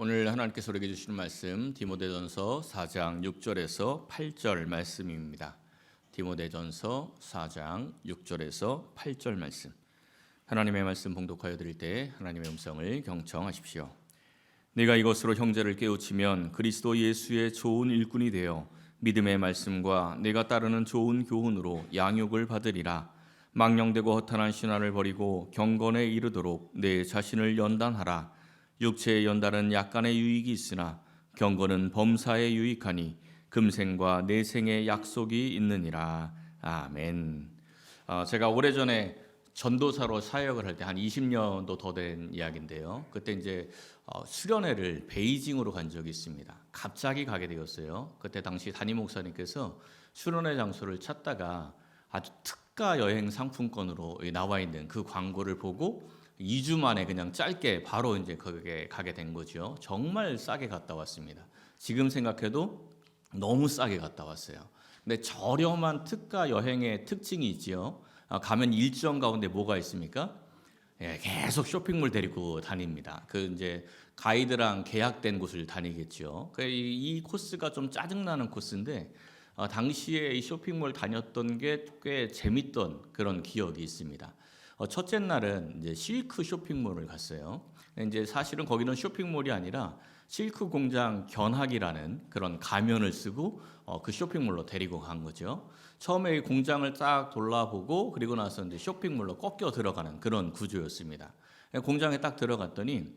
오늘 하나님께서 우리에게 주시는 말씀 디모데전서 4장 6절에서 8절 말씀입니다. 디모데전서 4장 6절에서 8절 말씀. 하나님의 말씀 봉독하여 드릴 때 하나님의 음성을 경청하십시오. 네가 이것으로 형제를 깨우치면 그리스도 예수의 좋은 일꾼이 되어 믿음의 말씀과 내가 따르는 좋은 교훈으로 양육을 받으리라. 망령되고 허탄한 신화를 버리고 경건에 이르도록 내 자신을 연단하라. 육체의 연단은 약간의 유익이 있으나 경건은 범사에 유익하니 금생과 내생의 약속이 있느니라. 아멘. 제가 오래전에 전도사로 사역을 할 때 한 20년도 더 된 이야기인데요. 그때 이제 수련회를 베이징으로 간 적이 있습니다. 갑자기 가게 되었어요. 그때 당시 담임 목사님께서 수련회 장소를 찾다가 아주 특가 여행 상품권으로 나와 있는 그 광고를 보고 2주 만에 그냥 짧게 바로 이제 거기에 가게 된 거죠. 정말 싸게 갔다 왔습니다. 지금 생각해도 너무 싸게 갔다 왔어요. 근데 저렴한 특가 여행의 특징이 있지요. 가면 일정 가운데 뭐가 있습니까? 계속 쇼핑몰 데리고 다닙니다. 그 이제 가이드랑 계약된 곳을 다니겠죠. 이 코스가 좀 짜증나는 코스인데 당시에 이 쇼핑몰 다녔던 게 꽤 재밌던 그런 기억이 있습니다. 첫째 날은 이제 실크 쇼핑몰을 갔어요. 이제 사실은 거기는 쇼핑몰이 아니라 실크 공장 견학이라는 그런 가면을 쓰고 그 쇼핑몰로 데리고 간 거죠. 처음에 이 공장을 딱 돌아보고 그리고 나서 이제 쇼핑몰로 꺾여 들어가는 그런 구조였습니다. 공장에 딱 들어갔더니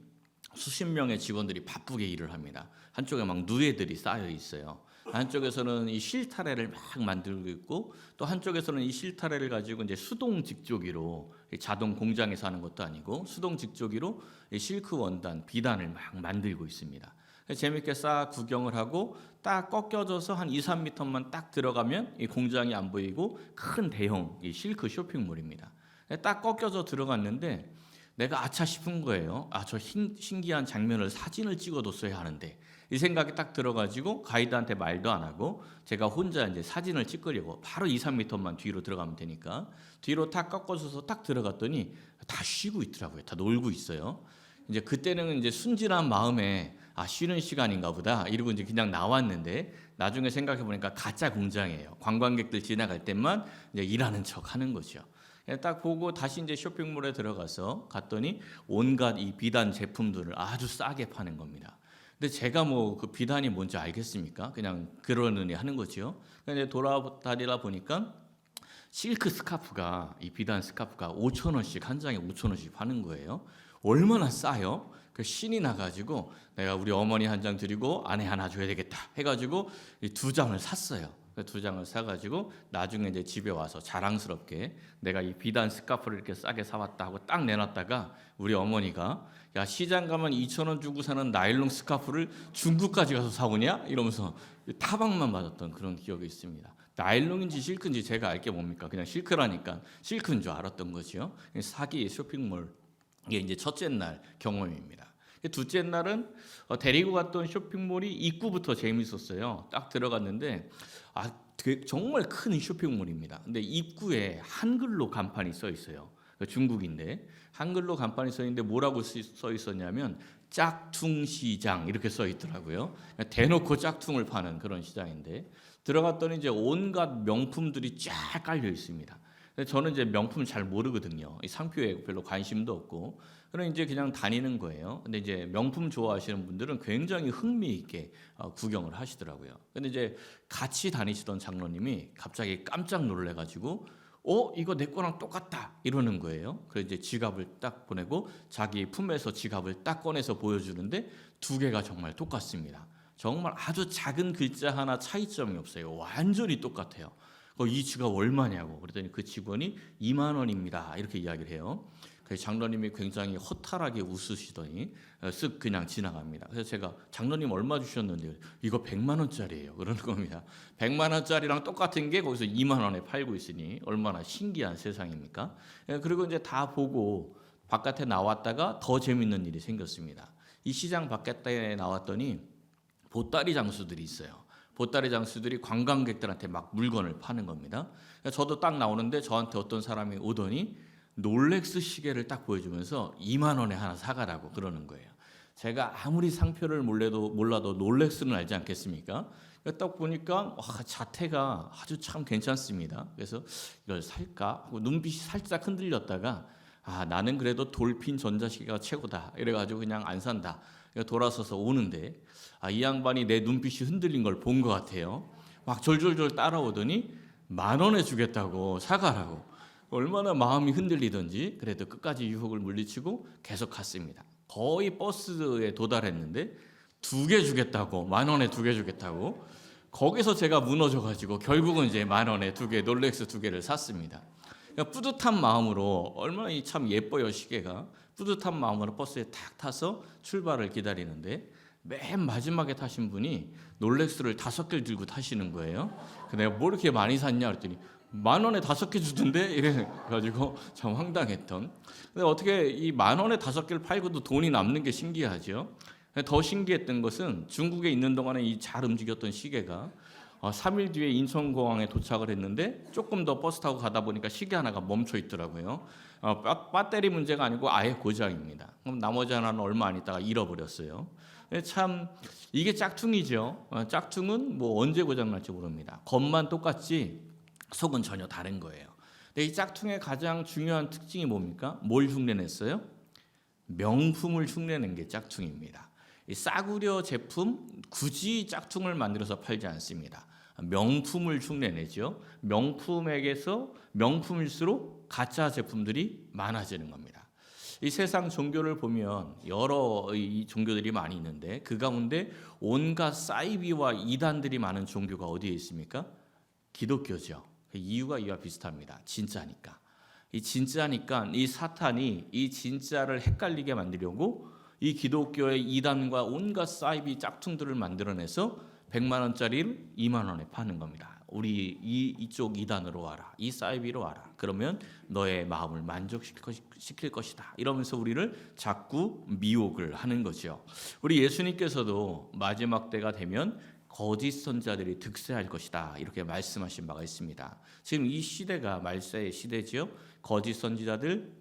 수십 명의 직원들이 바쁘게 일을 합니다. 한쪽에 막 누에들이 쌓여 있어요. 한쪽에서는 이 실타래를 막 만들고 있고 또 한쪽에서는 이 실타래를 가지고 이제 수동 직조기로 자동 공장에서 하는 것도 아니고 수동 직조기로 실크 원단, 비단을 막 만들고 있습니다. 재밌게 싹 구경을 하고 딱 꺾여져서 한 2, 3m만 딱 들어가면 이 공장이 안 보이고 큰 대형 이 실크 쇼핑몰입니다. 딱 꺾여져 들어갔는데 내가 아차 싶은 거예요. 저 신기한 장면을 사진을 찍어뒀어야 하는데 이 생각이 딱 들어가지고 가이드한테 말도 안 하고 제가 혼자 이제 사진을 찍으려고 바로 2, 3m만 뒤로 들어가면 되니까 뒤로 딱 꺾어져서 딱 들어갔더니 다 쉬고 있더라고요. 다 놀고 있어요. 이제 그때는 이제 순진한 마음에 쉬는 시간인가 보다 이러고 이제 그냥 나왔는데 나중에 생각해 보니까 가짜 공장이에요. 관광객들 지나갈 때만 이제 일하는 척 하는 거죠. 딱 보고 다시 이제 쇼핑몰에 들어가서 갔더니 온갖 이 비단 제품들을 아주 싸게 파는 겁니다. 근데 제가 뭐 그 비단이 뭔지 알겠습니까? 그냥 그러느니 하는 거죠. 근데 돌아다니다 보니까 실크 스카프가 이 비단 스카프가 5,000원씩 한 장에 5,000원씩 파는 거예요. 얼마나 싸요? 그 신이 나가지고 내가 우리 어머니 한 장 드리고 아내 하나 줘야 되겠다 해가지고 이 2장을 샀어요. 2장을 사가지고 나중에 이제 집에 와서 자랑스럽게 내가 이 비단 스카프를 이렇게 싸게 사왔다 하고 딱 내놨다가 우리 어머니가 야 시장 가면 2,000원 주고 사는 나일론 스카프를 중국까지 가서 사오냐? 이러면서 타박만 맞았던 그런 기억이 있습니다. 나일론인지 실크인지 제가 알게 뭡니까? 그냥 실크라니까 실크인 줄 알았던 거죠. 사기 쇼핑몰 이게 이제 첫째 날 경험입니다. 둘째 날은 데리고 갔던 쇼핑몰이 입구부터 재밌었어요. 딱 들어갔는데 정말 큰 쇼핑몰입니다. 근데 입구에 한글로 간판이 써 있어요. 중국인데 한글로 간판이 써 있는데 뭐라고 써 있었냐면 짝퉁시장 이렇게 써 있더라고요. 대놓고 짝퉁을 파는 그런 시장인데 들어갔더니 이제 온갖 명품들이 쫙 깔려 있습니다. 저는 이제 명품 잘 모르거든요. 이 상표에 별로 관심도 없고. 그럼 이제 그냥 다니는 거예요. 근데 이제 명품 좋아하시는 분들은 굉장히 흥미있게 구경을 하시더라고요. 근데 이제 같이 다니시던 장로님이 갑자기 깜짝 놀래가지고 이거 내 거랑 똑같다 이러는 거예요. 그래서 이제 지갑을 딱 보내고 자기 품에서 지갑을 딱 꺼내서 보여주는데 두 개가 정말 똑같습니다. 정말 아주 작은 글자 하나 차이점이 없어요. 완전히 똑같아요. 이 지갑 얼마냐고 그랬더니 그 직원이 2만 원입니다 이렇게 이야기를 해요. 그래서 장로님이 굉장히 허탈하게 웃으시더니 쓱 그냥 지나갑니다. 그래서 제가 장로님 얼마 주셨는데 이거 100만 원짜리예요 그러는 겁니다. 100만 원짜리랑 똑같은 게 거기서 2만 원에 팔고 있으니 얼마나 신기한 세상입니까? 그리고 이제 다 보고 바깥에 나왔다가 더 재밌는 일이 생겼습니다. 이 시장 바깥에 나왔더니 보따리 장수들이 있어요. 보따리 장수들이 관광객들한테 막 물건을 파는 겁니다. 저도 딱 나오는데 저한테 어떤 사람이 오더니 롤렉스 시계를 딱 보여주면서 2만 원에 하나 사가라고 그러는 거예요. 제가 아무리 상표를 몰라도 롤렉스는 알지 않겠습니까? 딱 보니까 자태가 아주 참 괜찮습니다. 그래서 이걸 살까 하고 눈빛이 살짝 흔들렸다가 나는 그래도 돌핀 전자시계가 최고다 이래가지고 그냥 안 산다. 돌아서서 오는데 이 양반이 내 눈빛이 흔들린 걸 본 것 같아요. 막 졸졸졸 따라오더니 10,000원에 주겠다고 사가라고. 얼마나 마음이 흔들리던지 그래도 끝까지 유혹을 물리치고 계속 갔습니다. 거의 버스에 도달했는데 2개 주겠다고, 10,000원에 2개 주겠다고. 거기서 제가 무너져가지고 결국은 이제 10,000원에 2개, 롤렉스 2개를 샀습니다. 그러니까 뿌듯한 마음으로, 얼마나 참 예뻐요 시계가. 뿌듯한 마음으로 버스에 탁 타서 출발을 기다리는데 맨 마지막에 타신 분이 롤렉스를 5개를 들고 타시는 거예요. 내가 뭐 이렇게 많이 샀냐 그랬더니 10,000원에 5개 주던데 이래가지고 참 황당했던. 근데 어떻게 이 10,000원에 5개를 팔고도 돈이 남는 게 신기하죠. 더 신기했던 것은 중국에 있는 동안에 이 잘 움직였던 시계가 3일 뒤에 인천공항에 도착을 했는데 조금 더 버스 타고 가다 보니까 시계 하나가 멈춰 있더라고요. 배터리 문제가 아니고 아예 고장입니다. 그럼 나머지 하나는 얼마 안 있다가 잃어버렸어요. 참 이게 짝퉁이죠. 짝퉁은 뭐 언제 고장 날지 모릅니다. 겉만 똑같지 속은 전혀 다른 거예요. 근데 이 짝퉁의 가장 중요한 특징이 뭡니까? 뭘 흉내냈어요? 명품을 흉내낸 게 짝퉁입니다. 이 싸구려 제품 굳이 짝퉁을 만들어서 팔지 않습니다. 명품을 흉내내죠. 명품에게서 명품일수록 가짜 제품들이 많아지는 겁니다. 이 세상 종교를 보면 여러 이 종교들이 많이 있는데 그 가운데 온갖 사이비와 이단들이 많은 종교가 어디에 있습니까? 기독교죠. 이유가 이와 비슷합니다. 진짜니까. 이 진짜니까 이 사탄이 이 진짜를 헷갈리게 만들려고 이 기독교의 이단과 온갖 사이비 짝퉁들을 만들어내서 100만 원짜리를 2만 원에 파는 겁니다. 우리 이쪽 이단으로 와라. 이 사이비로 와라. 그러면 너의 마음을 만족시킬 것이다. 이러면서 우리를 자꾸 미혹을 하는 거죠. 우리 예수님께서도 마지막 때가 되면 거짓 선자들이 득세할 것이다. 이렇게 말씀하신 바가 있습니다. 지금 이 시대가 말세의 시대지요. 거짓 선지자들,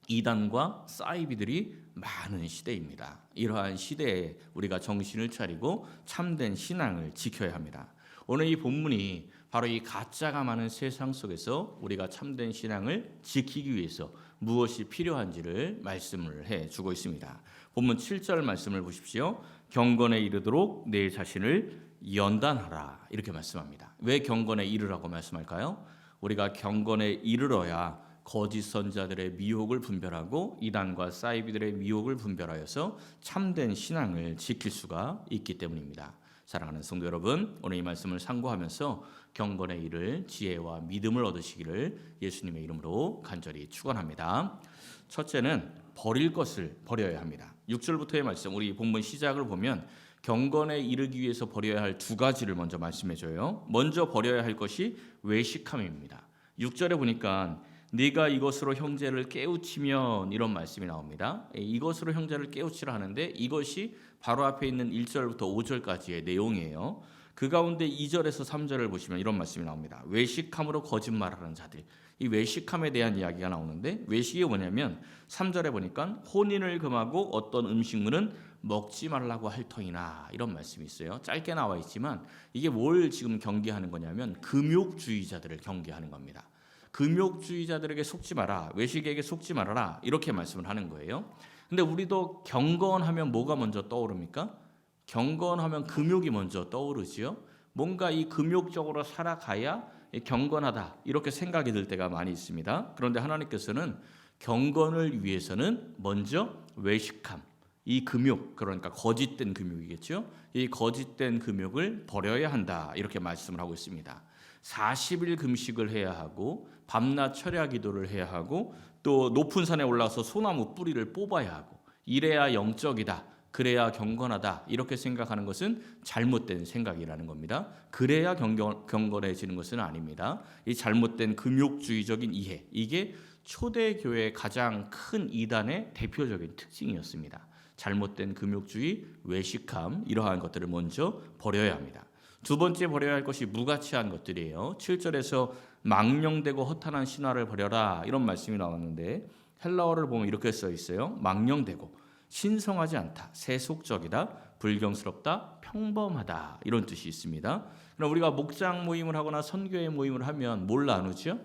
이단과 사이비들이 많은 시대입니다. 이러한 시대에 우리가 정신을 차리고 참된 신앙을 지켜야 합니다. 오늘 이 본문이 바로 이 가짜가 많은 세상 속에서 우리가 참된 신앙을 지키기 위해서 무엇이 필요한지를 말씀을 해주고 있습니다. 본문 7절 말씀을 보십시오. 경건에 이르도록 내 자신을 연단하라 이렇게 말씀합니다. 왜 경건에 이르라고 말씀할까요? 우리가 경건에 이르러야 거짓 선자들의 미혹을 분별하고 이단과 사이비들의 미혹을 분별하여서 참된 신앙을 지킬 수가 있기 때문입니다. 사랑하는 성도 여러분, 오늘 이 말씀을 상고하면서 경건에 이를 지혜와 믿음을 얻으시기를 예수님의 이름으로 간절히 축원합니다. 첫째는 버릴 것을 버려야 합니다. 6절부터의 말씀, 우리 본문 시작을 보면 경건에 이르기 위해서 버려야 할 2가지를 먼저 말씀해줘요. 먼저 버려야 할 것이 외식함입니다. 6절에 보니까 네가 이것으로 형제를 깨우치면 이런 말씀이 나옵니다. 이것으로 형제를 깨우치라 하는데 이것이 바로 앞에 있는 1절부터 5절까지의 내용이에요. 그 가운데 2절에서 3절을 보시면 이런 말씀이 나옵니다. 외식함으로 거짓말하는 자들. 이 외식함에 대한 이야기가 나오는데 외식이 뭐냐면 3절에 보니까 혼인을 금하고 어떤 음식물은 먹지 말라고 할 터이나 이런 말씀이 있어요. 짧게 나와 있지만 이게 뭘 지금 경계하는 거냐면 금욕주의자들을 경계하는 겁니다. 금욕주의자들에게 속지 마라, 외식에게 속지 말아라 이렇게 말씀을 하는 거예요. 근데 우리도 경건하면 뭐가 먼저 떠오릅니까? 경건하면 금욕이 먼저 떠오르지요. 뭔가 이 금욕적으로 살아가야 경건하다 이렇게 생각이 들 때가 많이 있습니다. 그런데 하나님께서는 경건을 위해서는 먼저 외식함, 이 금욕, 그러니까 거짓된 금욕이겠죠. 이 거짓된 금욕을 버려야 한다 이렇게 말씀을 하고 있습니다. 40일 금식을 해야 하고 밤낮 철야 기도를 해야 하고 또 높은 산에 올라서 소나무 뿌리를 뽑아야 하고 이래야 영적이다, 그래야 경건하다 이렇게 생각하는 것은 잘못된 생각이라는 겁니다. 그래야 경건해지는 것은 아닙니다. 이 잘못된 금욕주의적인 이해, 이게 초대교회의 가장 큰 이단의 대표적인 특징이었습니다. 잘못된 금욕주의, 외식함 이러한 것들을 먼저 버려야 합니다. 두 번째 버려야 할 것이 무가치한 것들이에요. 7절에서 망령되고 허탄한 신화를 버려라 이런 말씀이 나왔는데 헬라어를 보면 이렇게 써 있어요. 망령되고, 신성하지 않다, 세속적이다, 불경스럽다, 평범하다 이런 뜻이 있습니다. 그럼 우리가 목장 모임을 하거나 선교회 모임을 하면 뭘 나누죠?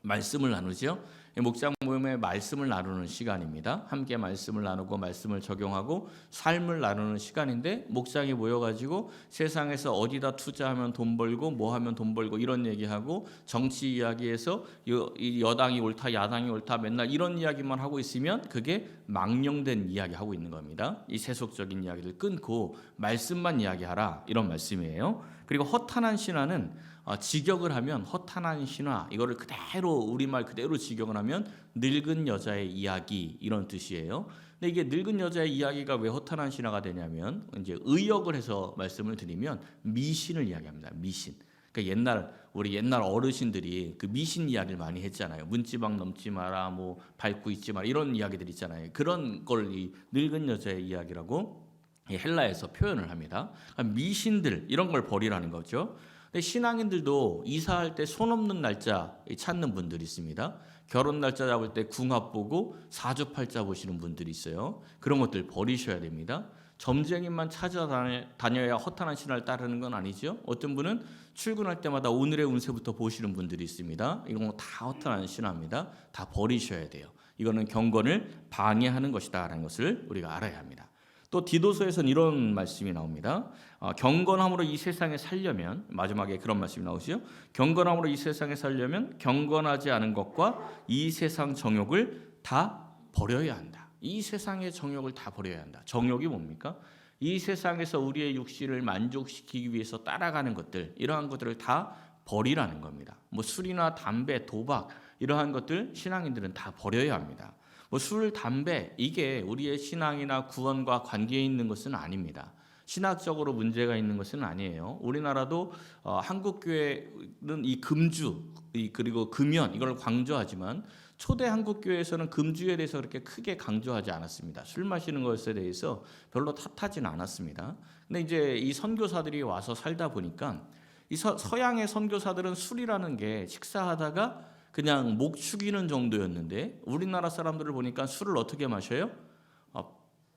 말씀을 나누죠. 목장 모임의 말씀을 나누는 시간입니다. 함께 말씀을 나누고 말씀을 적용하고 삶을 나누는 시간인데 목장이 모여가지고 세상에서 어디다 투자하면 돈 벌고 뭐 하면 돈 벌고 이런 얘기하고 정치 이야기에서 여당이 옳다 야당이 옳다 맨날 이런 이야기만 하고 있으면 그게 망령된 이야기 하고 있는 겁니다. 이 세속적인 이야기를 끊고 말씀만 이야기하라 이런 말씀이에요. 그리고 허탄한 신화는 직역을 하면 허탄한 신화 이거를 그대로 우리말 그대로 직역을 하면 늙은 여자의 이야기 이런 뜻이에요. 근데 이게 늙은 여자의 이야기가 왜 허탄한 신화가 되냐면 이제 의역을 해서 말씀을 드리면 미신을 이야기합니다. 미신. 그러니까 우리 옛날 어르신들이 그 미신 이야기를 많이 했잖아요. 문지방 넘지 마라, 뭐 밟고 있지 마라 이런 이야기들 있잖아요. 그런 걸 이 늙은 여자의 이야기라고 헬라에서 표현을 합니다. 그러니까 미신들 이런 걸 버리라는 거죠. 근데 신앙인들도 이사할 때 손 없는 날짜 찾는 분들이 있습니다. 결혼 날짜 잡을 때 궁합 보고 사주팔자 보시는 분들이 있어요. 그런 것들 버리셔야 됩니다. 점쟁이만 찾아다녀야 허탄한 신화를 따르는 건 아니죠. 어떤 분은 출근할 때마다 오늘의 운세부터 보시는 분들이 있습니다. 이건 다 허탄한 신화입니다. 다 버리셔야 돼요. 이거는 경건을 방해하는 것이다라는 것을 우리가 알아야 합니다. 또 디도서에서는 이런 말씀이 나옵니다. 경건함으로 이 세상에 살려면 마지막에 그런 말씀이 나오시죠. 경건함으로 이 세상에 살려면 경건하지 않은 것과 이 세상 정욕을 다 버려야 한다. 이 세상의 정욕을 다 버려야 한다. 정욕이 뭡니까? 이 세상에서 우리의 육신을 만족시키기 위해서 따라가는 것들 이러한 것들을 다 버리라는 겁니다. 뭐 술이나 담배, 도박 이러한 것들 신앙인들은 다 버려야 합니다. 뭐 술, 담배 이게 우리의 신앙이나 구원과 관계에 있는 것은 아닙니다. 신학적으로 문제가 있는 것은 아니에요. 우리나라도 한국 교회는 이 금주 그리고 금연 이걸 강조하지만 초대 한국 교회에서는 금주에 대해서 그렇게 크게 강조하지 않았습니다. 술 마시는 것에 대해서 별로 탓하지는 않았습니다. 근데 이제 이 선교사들이 와서 살다 보니까 이 서양의 선교사들은 술이라는 게 식사하다가 그냥 목 축이는 정도였는데 우리나라 사람들을 보니까 술을 어떻게 마셔요?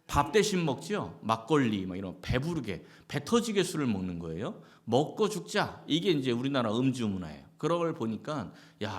밥 대신 먹지요. 막걸리 막 이런 배부르게 배 터지게 술을 먹는 거예요. 먹고 죽자 이게 이제 우리나라 음주 문화예요. 그런 걸 보니까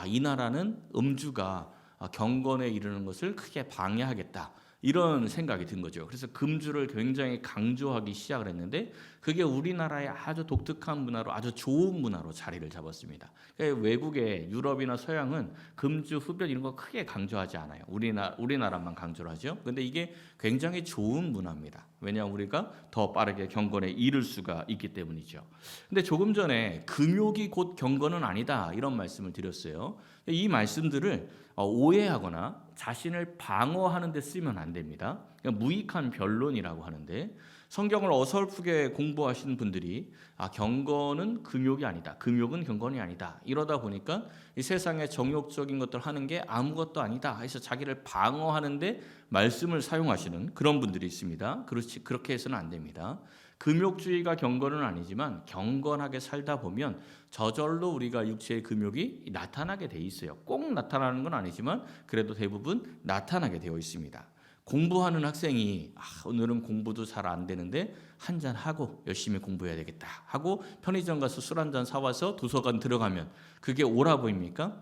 이 나라는 음주가 경건에 이르는 것을 크게 방해하겠다. 이런 생각이 든 거죠. 그래서 금주를 굉장히 강조하기 시작을 했는데 그게 우리나라의 아주 독특한 문화로 아주 좋은 문화로 자리를 잡았습니다. 그러니까 외국의 유럽이나 서양은 금주, 흡연 이런 거 크게 강조하지 않아요. 우리나라만 강조를 하죠. 근데 이게 굉장히 좋은 문화입니다. 왜냐하면 우리가 더 빠르게 경건에 이를 수가 있기 때문이죠. 근데 조금 전에 금욕이 곧 경건은 아니다 이런 말씀을 드렸어요. 이 말씀들을 오해하거나 자신을 방어하는 데 쓰면 안 됩니다. 무익한 변론이라고 하는데 성경을 어설프게 공부하시는 분들이 경건은 금욕이 아니다. 금욕은 경건이 아니다. 이러다 보니까 이 세상의 정욕적인 것들 하는 게 아무것도 아니다. 해서 자기를 방어하는데 말씀을 사용하시는 그런 분들이 있습니다. 그렇게 해서는 안 됩니다. 금욕주의가 경건은 아니지만 경건하게 살다 보면 저절로 우리가 육체의 금욕이 나타나게 돼 있어요. 꼭 나타나는 건 아니지만 그래도 대부분 나타나게 되어 있습니다. 공부하는 학생이 오늘은 공부도 잘 안 되는데 한잔 하고 열심히 공부해야 되겠다 하고 편의점 가서 술 한잔 사와서 도서관 들어가면 그게 옳아 보입니까?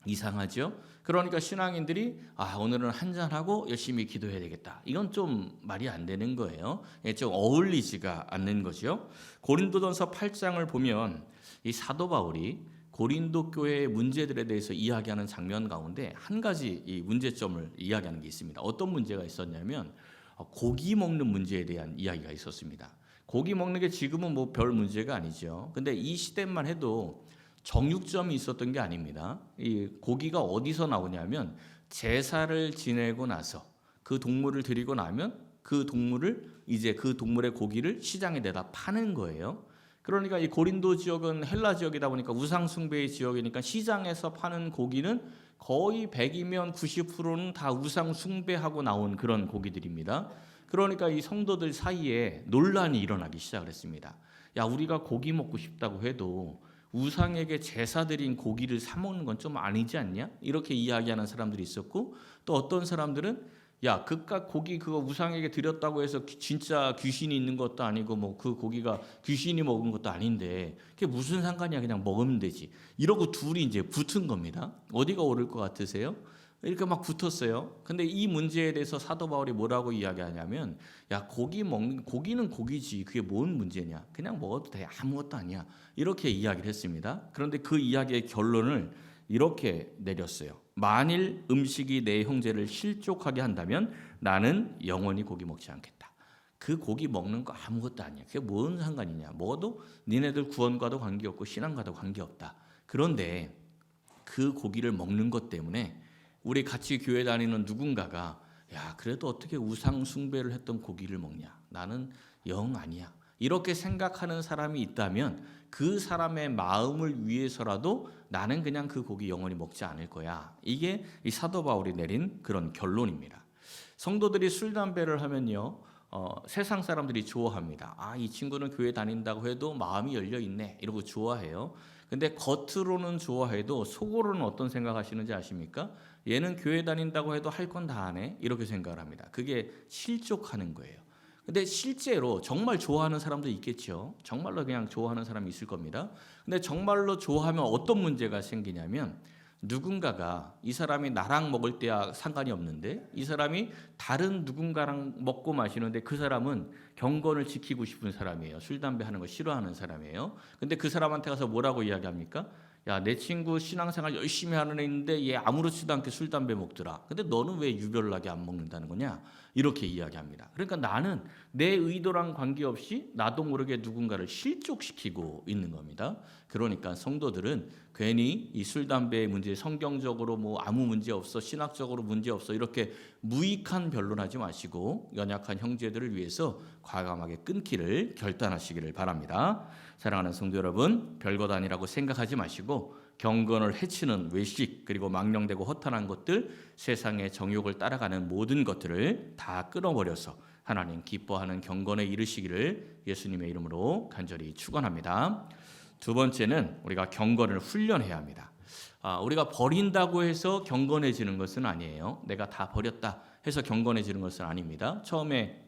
이상하죠? 그러니까 신앙인들이 오늘은 한잔하고 열심히 기도해야 되겠다. 이건 좀 말이 안 되는 거예요. 좀 어울리지가 않는 거죠. 고린도전서 8장을 보면 이 사도 바울이 고린도 교회의 문제들에 대해서 이야기하는 장면 가운데 한 가지 이 문제점을 이야기하는 게 있습니다. 어떤 문제가 있었냐면 고기 먹는 문제에 대한 이야기가 있었습니다. 고기 먹는 게 지금은 뭐 별 문제가 아니죠. 근데 이 시대만 해도 정육점이 있었던 게 아닙니다. 이 고기가 어디서 나오냐면 제사를 지내고 나서 그 동물을 드리고 나면 그 동물의 고기를 시장에 내다 파는 거예요. 그러니까 이 고린도 지역은 헬라 지역이다 보니까 우상 숭배의 지역이니까 시장에서 파는 고기는 거의 100이면 90%는 다 우상 숭배하고 나온 그런 고기들입니다. 그러니까 이 성도들 사이에 논란이 일어나기 시작을 했습니다. 우리가 고기 먹고 싶다고 해도 우상에게 제사 드린 고기를 사 먹는 건 좀 아니지 않냐? 이렇게 이야기하는 사람들이 있었고 또 어떤 사람들은 야, 그깟 고기 그거 우상에게 드렸다고 해서 진짜 귀신이 있는 것도 아니고 뭐 그 고기가 귀신이 먹은 것도 아닌데 그게 무슨 상관이야, 그냥 먹으면 되지. 이러고 둘이 이제 붙은 겁니다. 어디가 옳을 것 같으세요? 이렇게 막 붙었어요. 근데 이 문제에 대해서 사도 바울이 뭐라고 이야기하냐면, 야, 고기는 고기지, 그게 뭔 문제냐, 그냥 먹어도 돼, 아무것도 아니야, 이렇게 이야기를 했습니다. 그런데 그 이야기의 결론을 이렇게 내렸어요. 만일 음식이 내 형제를 실족하게 한다면 나는 영원히 고기 먹지 않겠다. 그 고기 먹는 거 아무것도 아니야, 그게 뭔 상관이냐, 먹어도 니네들 구원과도 관계없고 신앙과도 관계없다. 그런데 그 고기를 먹는 것 때문에 우리 같이 교회 다니는 누군가가, 야, 그래도 어떻게 우상 숭배를 했던 고기를 먹냐, 나는 영 아니야, 이렇게 생각하는 사람이 있다면 그 사람의 마음을 위해서라도 나는 그냥 그 고기 영원히 먹지 않을 거야. 이게 이 사도 바울이 내린 그런 결론입니다. 성도들이 술 담배를 하면요, 세상 사람들이 좋아합니다. 아, 이 친구는 교회 다닌다고 해도 마음이 열려 있네, 이러고 좋아해요. 근데 겉으로는 좋아해도 속으로는 어떤 생각하시는지 아십니까? 얘는 교회 다닌다고 해도 할 건 다 하네, 이렇게 생각을 합니다. 그게 실족하는 거예요. 근데 실제로 정말 좋아하는 사람도 있겠죠. 정말로 그냥 좋아하는 사람이 있을 겁니다. 근데 정말로 좋아하면 어떤 문제가 생기냐면, 누군가가 이 사람이 나랑 먹을 때야 상관이 없는데 이 사람이 다른 누군가랑 먹고 마시는데 그 사람은 경건을 지키고 싶은 사람이에요. 술 담배 하는 거 싫어하는 사람이에요. 근데 그 사람한테 가서 뭐라고 이야기합니까? 야, 내 친구 신앙생활 열심히 하는 애 있는데 얘 아무렇지도 않게 술 담배 먹더라. 근데 너는 왜 유별나게 안 먹는다는 거냐? 이렇게 이야기합니다. 그러니까 나는 내 의도랑 관계없이 나도 모르게 누군가를 실족시키고 있는 겁니다. 그러니까 성도들은 괜히 이 술 담배의 문제, 성경적으로 뭐 아무 문제 없어, 신학적으로 문제 없어, 이렇게 무익한 변론하지 마시고 연약한 형제들을 위해서 과감하게 끊기를 결단하시기를 바랍니다. 사랑하는 성도 여러분, 별것 아니라고 생각하지 마시고 경건을 해치는 외식, 그리고 망령되고 허탄한 것들, 세상의 정욕을 따라가는 모든 것들을 다 끊어버려서 하나님 기뻐하는 경건에 이르시기를 예수님의 이름으로 간절히 축원합니다. 두 번째는 우리가 경건을 훈련해야 합니다. 우리가 버린다고 해서 경건해지는 것은 아니에요. 내가 다 버렸다 해서 경건해지는 것은 아닙니다. 처음에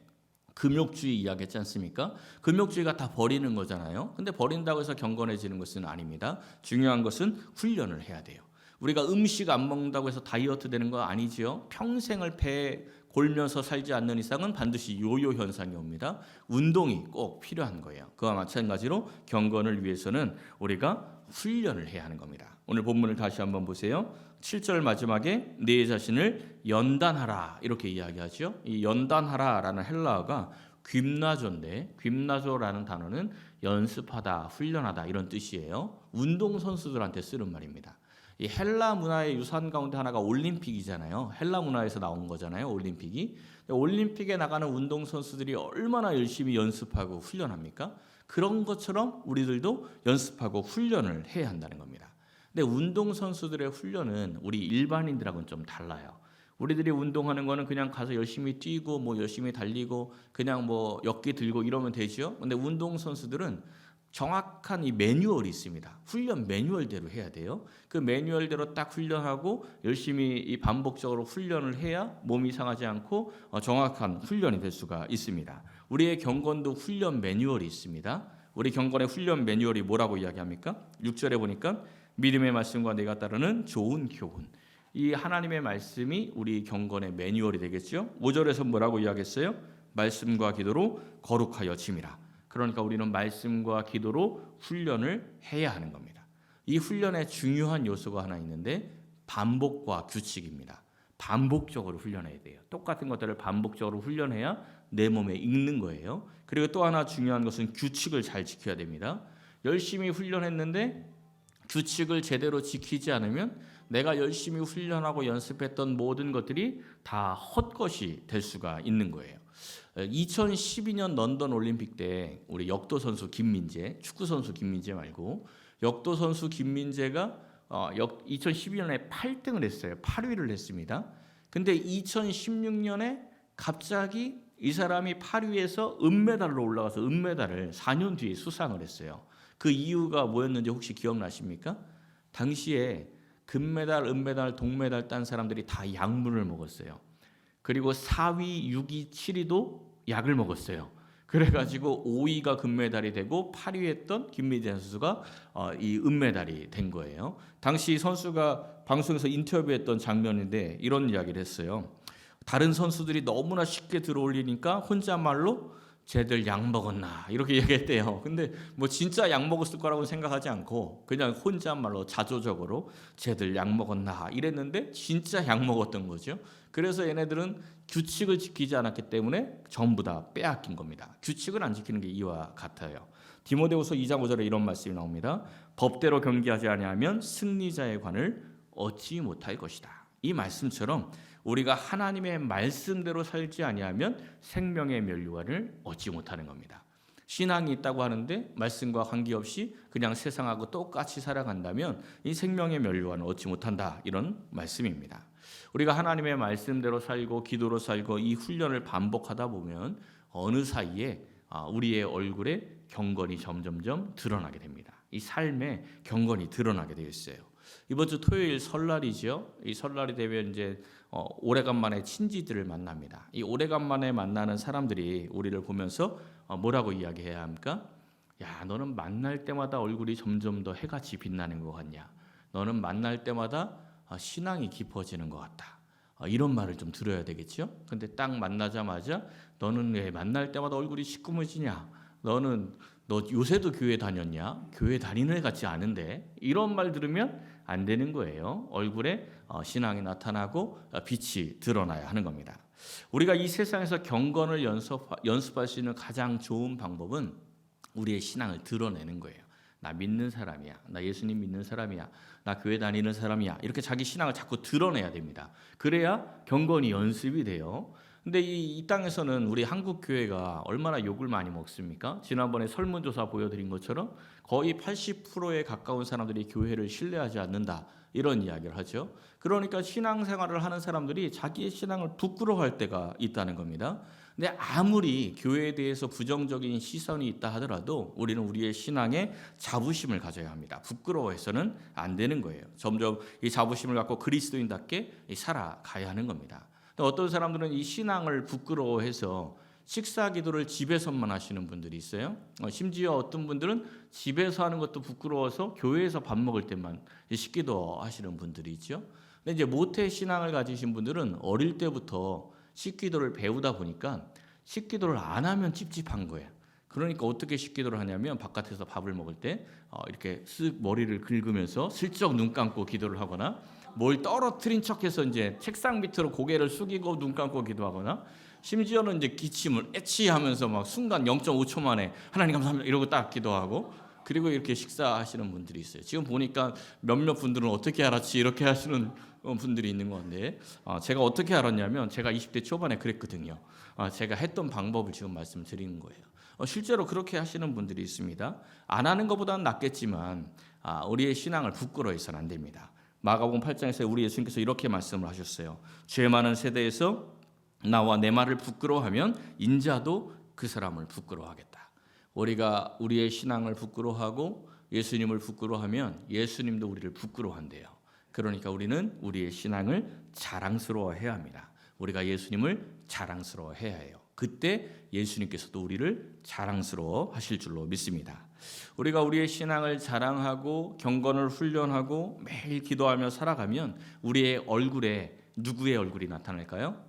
금욕주의 이야기했지 않습니까? 금욕주의가 다 버리는 거잖아요. 근데 버린다고 해서 경건해지는 것은 아닙니다. 중요한 것은 훈련을 해야 돼요. 우리가 음식 안 먹는다고 해서 다이어트 되는 거 아니지요. 평생을 배에 골면서 살지 않는 이상은 반드시 요요 현상이 옵니다. 운동이 꼭 필요한 거예요. 그와 마찬가지로 경건을 위해서는 우리가 훈련을 해야 하는 겁니다. 오늘 본문을 다시 한번 보세요. 7절 마지막에 내 자신을 연단하라, 이렇게 이야기하죠. 이 연단하라라는 헬라어가 그나조인데, 그나조라는 단어는 연습하다, 훈련하다, 이런 뜻이에요. 운동선수들한테 쓰는 말입니다. 이 헬라 문화의 유산 가운데 하나가 올림픽이잖아요. 헬라 문화에서 나온 거잖아요, 올림픽이. 올림픽에 나가는 운동선수들이 얼마나 열심히 연습하고 훈련합니까? 그런 것처럼 우리들도 연습하고 훈련을 해야 한다는 겁니다. 근데 운동선수들의 훈련은 우리 일반인들하고는 좀 달라요. 우리들이 운동하는 거는 그냥 가서 열심히 뛰고 뭐 열심히 달리고 그냥 뭐 역기 들고 이러면 되죠. 근데 운동선수들은 정확한 이 매뉴얼이 있습니다. 훈련 매뉴얼대로 해야 돼요. 그 매뉴얼대로 딱 훈련하고 열심히 이 반복적으로 훈련을 해야 몸이 상하지 않고 정확한 훈련이 될 수가 있습니다. 우리의 경건도 훈련 매뉴얼이 있습니다. 우리 경건의 훈련 매뉴얼이 뭐라고 이야기합니까? 6절에 보니까 믿음의 말씀과 내가 따르는 좋은 교훈. 이 하나님의 말씀이 우리 경건의 매뉴얼이 되겠죠. 5절에서 뭐라고 이야기했어요? 말씀과 기도로 거룩하여 짐이라. 그러니까 우리는 말씀과 기도로 훈련을 해야 하는 겁니다. 이 훈련에 중요한 요소가 하나 있는데 반복과 규칙입니다. 반복적으로 훈련해야 돼요. 똑같은 것들을 반복적으로 훈련해야 내 몸에 익는 거예요. 그리고 또 하나 중요한 것은 규칙을 잘 지켜야 됩니다. 열심히 훈련했는데 규칙을 제대로 지키지 않으면 내가 열심히 훈련하고 연습했던 모든 것들이 다 헛것이 될 수가 있는 거예요. 2012년 런던 올림픽 때 우리 역도 선수 김민재, 축구 선수 김민재 말고 역도 선수 김민재가 2012년에 8등을 했어요. 8위를 했습니다. 근데 2016년에 갑자기 이 사람이 8위에서 은메달로 올라가서 은메달을 4년 뒤에 수상을 했어요. 그 이유가 뭐였는지 혹시 기억나십니까? 당시에 금메달, 은메달, 동메달 딴 사람들이 다 약물을 먹었어요. 그리고 4위, 6위, 7위도 약을 먹었어요. 그래가지고 5위가 금메달이 되고 8위 했던 김미재 선수가 이 은메달이 된 거예요. 당시 선수가 방송에서 인터뷰했던 장면인데 이런 이야기를 했어요. 다른 선수들이 너무나 쉽게 들어올리니까 혼잣말로 쟤들 약 먹었나 이렇게 얘기했대요. 근데 뭐 진짜 약 먹었을 거라고 생각하지 않고 그냥 혼잣말로 자조적으로 쟤들 약 먹었나 이랬는데 진짜 약 먹었던 거죠. 그래서 얘네들은 규칙을 지키지 않았기 때문에 전부 다 빼앗긴 겁니다. 규칙을 안 지키는 게 이와 같아요. 디모데후서 2장 5절에 이런 말씀이 나옵니다. 법대로 경기하지 아니하면 승리자의 관을 얻지 못할 것이다. 이 말씀처럼 우리가 하나님의 말씀대로 살지 아니하면 생명의 면류관을 얻지 못하는 겁니다. 신앙이 있다고 하는데 말씀과 관계없이 그냥 세상하고 똑같이 살아간다면 이 생명의 면류관을 얻지 못한다. 이런 말씀입니다. 우리가 하나님의 말씀대로 살고 기도로 살고 이 훈련을 반복하다 보면 어느 사이에 우리의 얼굴에 경건이 점점점 드러나게 됩니다. 이 삶에 경건이 드러나게 되어 있어요. 이번 주 토요일 설날이죠. 이 설날이 되면 이제 오래간만에 친지들을 만납니다. 이 오래간만에 만나는 사람들이 우리를 보면서 뭐라고 이야기해야 합니까? 야, 너는 만날 때마다 얼굴이 점점 더 해같이 빛나는 것 같냐? 너는 만날 때마다 신앙이 깊어지는 것 같다. 이런 말을 좀 들어야 되겠죠. 근데 딱 만나자마자 너는 왜 만날 때마다 얼굴이 시커머지냐? 너 요새도 교회 다녔냐? 교회 다니는 애 같지 않은데 이런 말 들으면 안 되는 거예요. 얼굴에 신앙이 나타나고 빛이 드러나야 하는 겁니다. 우리가 이 세상에서 경건을 연습할 수 있는 가장 좋은 방법은 우리의 신앙을 드러내는 거예요. 나 믿는 사람이야. 나 예수님 믿는 사람이야. 나 교회 다니는 사람이야. 이렇게 자기 신앙을 자꾸 드러내야 됩니다. 그래야 경건이 연습이 돼요. 근데 이 땅에서는 우리 한국 교회가 얼마나 욕을 많이 먹습니까? 지난번에 설문조사 보여드린 것처럼 거의 80%에 가까운 사람들이 교회를 신뢰하지 않는다. 이런 이야기를 하죠. 그러니까 신앙생활을 하는 사람들이 자기의 신앙을 부끄러워할 때가 있다는 겁니다. 근데 아무리 교회에 대해서 부정적인 시선이 있다 하더라도 우리는 우리의 신앙에 자부심을 가져야 합니다. 부끄러워해서는 안 되는 거예요. 점점 이 자부심을 갖고 그리스도인답게 살아가야 하는 겁니다. 어떤 사람들은 이 신앙을 부끄러워해서 식사 기도를 집에서만 하시는 분들이 있어요. 심지어 어떤 분들은 집에서 하는 것도 부끄러워서 교회에서 밥 먹을 때만 식기도 하시는 분들이 있죠. 근데 이제 모태 신앙을 가지신 분들은 어릴 때부터 식기도를 배우다 보니까 식기도를 안 하면 찝찝한 거예요. 그러니까 어떻게 식기도를 하냐면 바깥에서 밥을 먹을 때 이렇게 쓱 머리를 긁으면서 슬쩍 눈 감고 기도를 하거나 뭘 떨어뜨린 척해서 이제 책상 밑으로 고개를 숙이고 눈 감고 기도하거나 심지어는 이제 기침을 애치하면서 막 순간 0.5초 만에 하나님 감사합니다 이러고 딱 기도하고 그리고 이렇게 식사하시는 분들이 있어요. 지금 보니까 몇몇 분들은 어떻게 알았지 이렇게 하시는 분들이 있는 건데 제가 어떻게 알았냐면 제가 20대 초반에 그랬거든요. 제가 했던 방법을 지금 말씀드리는 거예요. 실제로 그렇게 하시는 분들이 있습니다. 안 하는 것보다는 낫겠지만 우리의 신앙을 부끄러워해서는 안 됩니다. 마가복음 8장에서 우리 예수님께서 이렇게 말씀을 하셨어요. 죄 많은 세대에서 나와 내 말을 부끄러워하면 인자도 그 사람을 부끄러워하겠다. 우리가 우리의 신앙을 부끄러워하고 예수님을 부끄러워하면 예수님도 우리를 부끄러워한대요. 그러니까 우리는 우리의 신앙을 자랑스러워해야 합니다. 우리가 예수님을 자랑스러워해야 해요. 그때 예수님께서도 우리를 자랑스러워 하실 줄로 믿습니다. 우리가 우리의 신앙을 자랑하고 경건을 훈련하고 매일 기도하며 살아가면 우리의 얼굴에 누구의 얼굴이 나타날까요?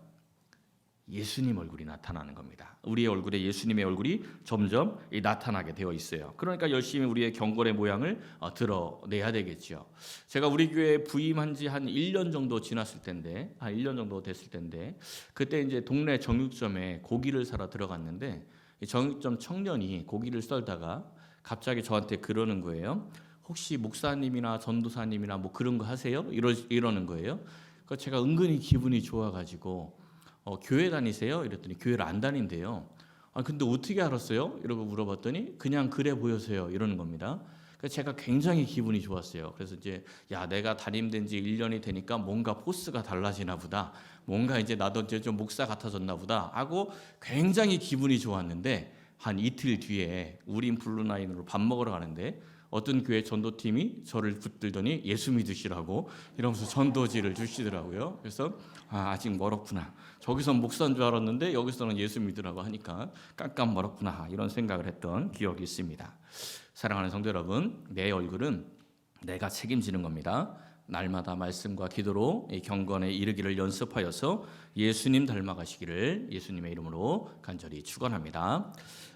예수님 얼굴이 나타나는 겁니다. 우리의 얼굴에 예수님의 얼굴이 점점 나타나게 되어 있어요. 그러니까 열심히 우리의 경건의 모양을 드러내야 되겠죠. 제가 우리 교회에 부임한 지 한 1년 정도 지났을 텐데, 한 1년 정도 됐을 텐데, 그때 이제 동네 정육점에 고기를 사러 들어갔는데, 정육점 청년이 고기를 썰다가 갑자기 저한테 그러는 거예요. 혹시 목사님이나 전도사님이나 뭐 그런 거 하세요? 이러는 거예요. 그러니까 제가 은근히 기분이 좋아가지고 교회 다니세요? 이랬더니 교회를 안 다닌대요. 근데 어떻게 알았어요? 이러고 물어봤더니 그냥 그래 보여서요. 이러는 겁니다. 그래서 제가 굉장히 기분이 좋았어요. 그래서 이제 내가 담임된 지 1년이 되니까 뭔가 포스가 달라지나 보다. 뭔가 이제 나도 이제 좀 목사 같아졌나 보다 하고 굉장히 기분이 좋았는데 한 이틀 뒤에 우린 블루나인으로 밥 먹으러 가는데 어떤 교회 전도팀이 저를 붙들더니 예수 믿으시라고 이러면서 전도지를 주시더라고요. 그래서 아직 멀었구나. 저기선 목사인 줄 알았는데 여기서는 예수 믿으라고 하니까 깜깜 멀었구나 이런 생각을 했던 기억이 있습니다. 사랑하는 성도 여러분, 내 얼굴은 내가 책임지는 겁니다. 날마다 말씀과 기도로 이 경건에 이르기를 연습하여서 예수님 닮아가시기를 예수님의 이름으로 간절히 축원합니다.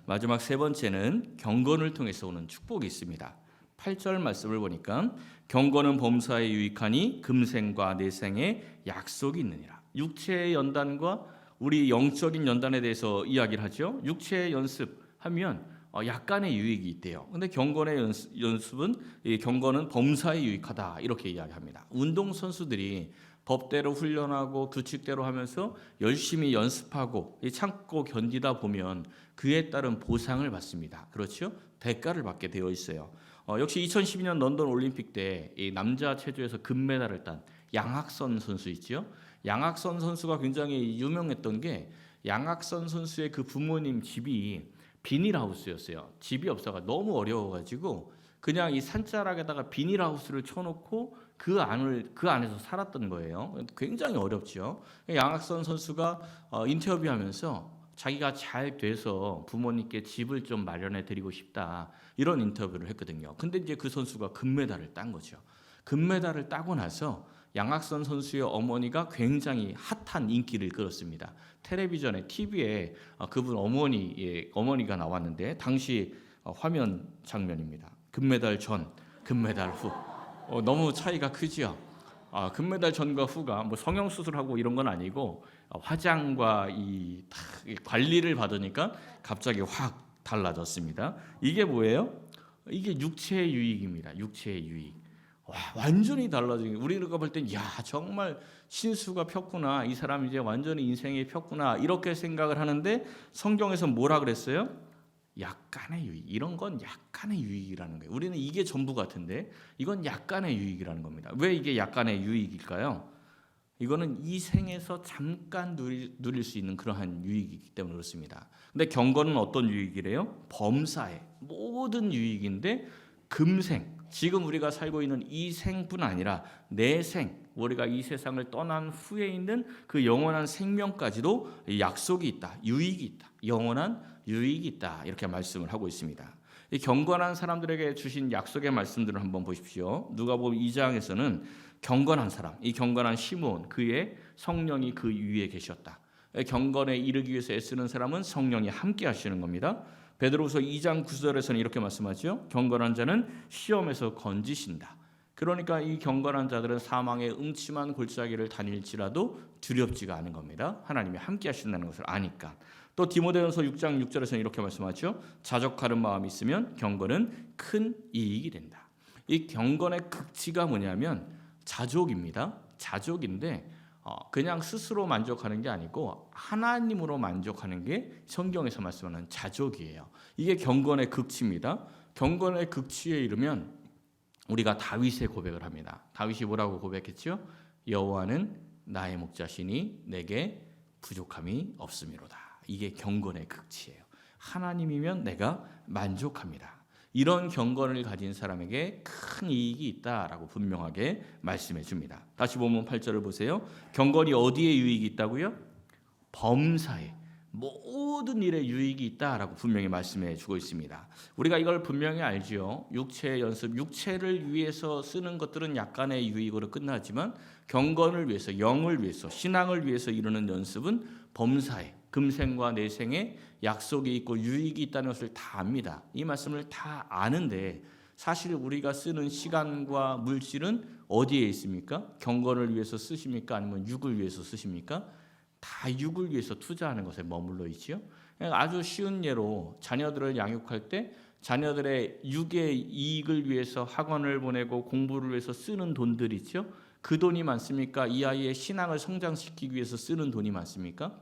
마지막 세 번째는 경건을 통해서 오는 축복이 있습니다. 8절 말씀을 보니까 경건은 범사에 유익하니 금생과 내생에 약속이 있느니라. 육체의 연단과 우리 영적인 연단에 대해서 이야기를 하죠. 육체의 연습하면 약간의 유익이 있대요. 근데 경건의 연습은 이 경건은 범사에 유익하다 이렇게 이야기합니다. 운동 선수들이 법대로 훈련하고 규칙대로 하면서 열심히 연습하고 참고 견디다 보면 그에 따른 보상을 받습니다. 그렇죠? 대가를 받게 되어 있어요. 역시 2012년 런던 올림픽 때 이 남자 체조에서 금메달을 딴 양학선 선수 있죠. 양학선 선수가 굉장히 유명했던 게 양학선 선수의 그 부모님 집이 비닐하우스였어요. 집이 없어가 너무 어려워가지고 그냥 이 산자락에다가 비닐하우스를 쳐놓고 그 안에서 살았던 거예요. 굉장히 어렵죠. 양학선 선수가 인터뷰하면서 자기가 잘 돼서 부모님께 집을 좀 마련해 드리고 싶다 이런 인터뷰를 했거든요. 근데 이제 그 선수가 금메달을 딴 거죠. 금메달을 따고 나서 양학선 선수의 어머니가 굉장히 핫한 인기를 끌었습니다. 텔레비전에 TV에 그분 어머니가 나왔는데 당시 화면 장면입니다. 금메달 전, 금메달 후. 너무 차이가 크지요. 금메달 전과 후가 뭐 성형 수술하고 이런 건 아니고 화장과 이 관리를 받으니까 갑자기 확 달라졌습니다. 이게 뭐예요? 이게 육체의 유익입니다. 육체의 유익. 완전히 달라진 우리가 볼 땐 야 정말 신수가 폈구나. 이 사람 이제 완전히 인생이 폈구나. 이렇게 생각을 하는데 성경에서 뭐라 그랬어요? 약간의 유익. 이런 건 약간의 유익이라는 거예요. 우리는 이게 전부 같은데 이건 약간의 유익이라는 겁니다. 왜 이게 약간의 유익일까요? 이거는 이 생에서 잠깐 누릴 수 있는 그러한 유익이기 때문에 그렇습니다. 근데 경건은 어떤 유익이래요? 범사의 모든 유익인데 금생, 지금 우리가 살고 있는 이 생뿐 아니라 내생, 우리가 이 세상을 떠난 후에 있는 그 영원한 생명까지도 약속이 있다, 유익이 있다, 영원한 유익이 있다 이렇게 말씀을 하고 있습니다. 이 경건한 사람들에게 주신 약속의 말씀들을 한번 보십시오. 누가복음 2장에서는 경건한 사람, 이 경건한 시므온, 그의 성령이 그 위에 계셨다. 경건에 이르기 위해서 애쓰는 사람은 성령이 함께 하시는 겁니다. 베드로후서 2장 9절에서는 이렇게 말씀하죠. 경건한 자는 시험에서 건지신다. 그러니까 이 경건한 자들은 사망의 음침한 골짜기를 다닐지라도 두렵지가 않은 겁니다. 하나님이 함께 하신다는 것을 아니까. 또 디모데전서 6장 6절에서는 이렇게 말씀하죠. 자족하는 마음이 있으면 경건은 큰 이익이 된다. 이 경건의 극치가 뭐냐면 자족입니다. 자족인데 그냥 스스로 만족하는 게 아니고 하나님으로 만족하는 게 성경에서 말씀하는 자족이에요. 이게 경건의 극치입니다. 경건의 극치에 이르면 우리가 다윗의 고백을 합니다. 다윗이 뭐라고 고백했죠? 여호와는 나의 목자시니 내게 부족함이 없음이로다. 이게 경건의 극치예요. 하나님이면 내가 만족합니다. 이런 경건을 가진 사람에게 큰 이익이 있다라고 분명하게 말씀해 줍니다. 다시 보면 8절을 보세요. 경건이 어디에 유익이 있다고요? 범사에 모든 일에 유익이 있다라고 분명히 말씀해 주고 있습니다. 우리가 이걸 분명히 알지요. 육체의 연습, 육체를 위해서 쓰는 것들은 약간의 유익으로 끝나지만 경건을 위해서, 영을 위해서, 신앙을 위해서 이루는 연습은 범사에 금생과 내생에 약속이 있고 유익이 있다는 것을 다 압니다. 이 말씀을 다 아는데 사실 우리가 쓰는 시간과 물질은 어디에 있습니까? 경건을 위해서 쓰십니까? 아니면 육을 위해서 쓰십니까? 다 육을 위해서 투자하는 것에 머물러 있지요. 아주 쉬운 예로 자녀들을 양육할 때 자녀들의 육의 이익을 위해서 학원을 보내고 공부를 위해서 쓰는 돈들 있죠. 그 돈이 많습니까? 이 아이의 신앙을 성장시키기 위해서 쓰는 돈이 많습니까?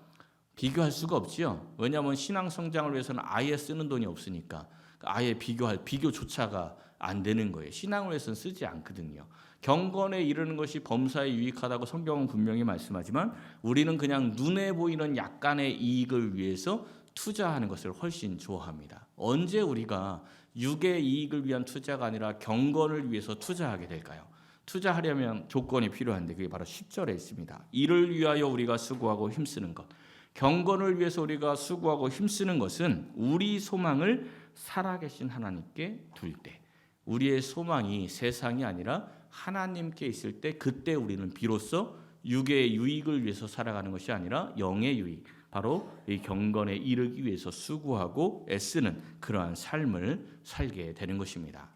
비교할 수가 없지요. 왜냐하면 신앙 성장을 위해서는 아예 쓰는 돈이 없으니까 아예 비교조차가 안 되는 거예요. 신앙을 위해서는 쓰지 않거든요. 경건에 이르는 것이 범사에 유익하다고 성경은 분명히 말씀하지만 우리는 그냥 눈에 보이는 약간의 이익을 위해서 투자하는 것을 훨씬 좋아합니다. 언제 우리가 육의 이익을 위한 투자가 아니라 경건을 위해서 투자하게 될까요? 투자하려면 조건이 필요한데 그게 바로 10절에 있습니다. 이를 위하여 우리가 수고하고 힘쓰는 것. 경건을 위해서 우리가 수고하고 힘쓰는 것은 우리 소망을 살아계신 하나님께 둘 때, 우리의 소망이 세상이 아니라 하나님께 있을 때, 그때 우리는 비로소 육의 유익을 위해서 살아가는 것이 아니라 영의 유익, 바로 이 경건에 이르기 위해서 수고하고 애쓰는 그러한 삶을 살게 되는 것입니다.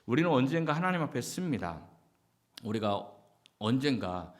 우리는 언젠가 하나님 앞에 씁니다. 우리가 언젠가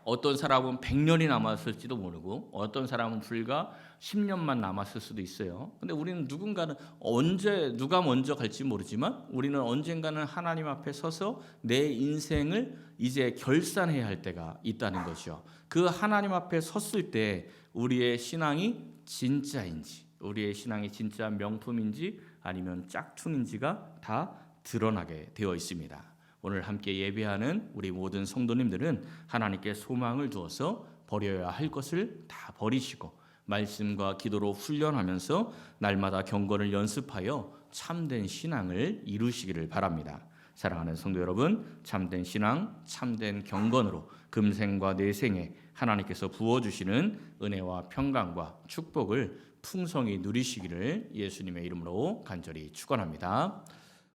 어떤 사람은 100년이 남았을지도 모르고 어떤 사람은 불과 10년만 남았을 수도 있어요. 근데 우리는 누군가는 언제 누가 먼저 갈지 모르지만 우리는 언젠가는 하나님 앞에 서서 내 인생을 이제 결산해야 할 때가 있다는 거죠. 그 하나님 앞에 섰을 때 우리의 신앙이 진짜인지, 우리의 신앙이 진짜 명품인지 아니면 짝퉁인지가 다 드러나게 되어 있습니다. 오늘 함께 예배하는 우리 모든 성도님들은 하나님께 소망을 두어서 버려야 할 것을 다 버리시고 말씀과 기도로 훈련하면서 날마다 경건을 연습하여 참된 신앙을 이루시기를 바랍니다. 사랑하는 성도 여러분, 참된 신앙, 참된 경건으로 금생과 내생에 하나님께서 부어주시는 은혜와 평강과 축복을 풍성히 누리시기를 예수님의 이름으로 간절히 축원합니다.